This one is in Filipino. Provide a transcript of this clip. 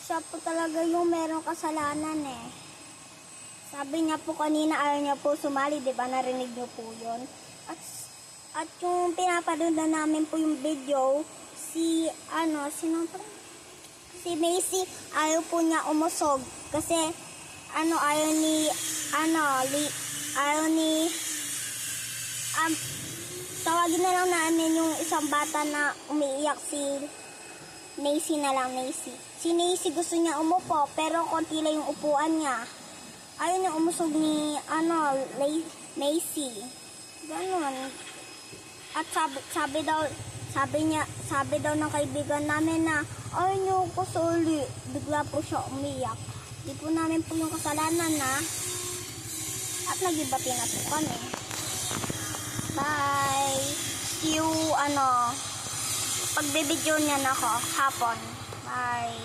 siya po talaga yung merong kasalanan eh. Sabi niya po kanina ayaw niya po sumali, di ba? Narinig niyo po yun. At yung pinapanood na namin po yung video, si Macy, ayaw po niya umusog. Kasi, ayaw ni, tawagin na lang namin yung isang bata na umiiyak, si Macy na lang, Macy. Si Macy gusto niya umupo, pero konti lang yung upuan niya. Ayaw niya umusog ni, Macy. Ganon. At sabi daw ng kaibigan namin na, ayaw niyo ko suli. Bigla po siya umiyak. Di po namin po yung kasalanan na, at nag-ibati na po kami. Bye! See you, pagbibidyo niya na ako, hapon. Bye!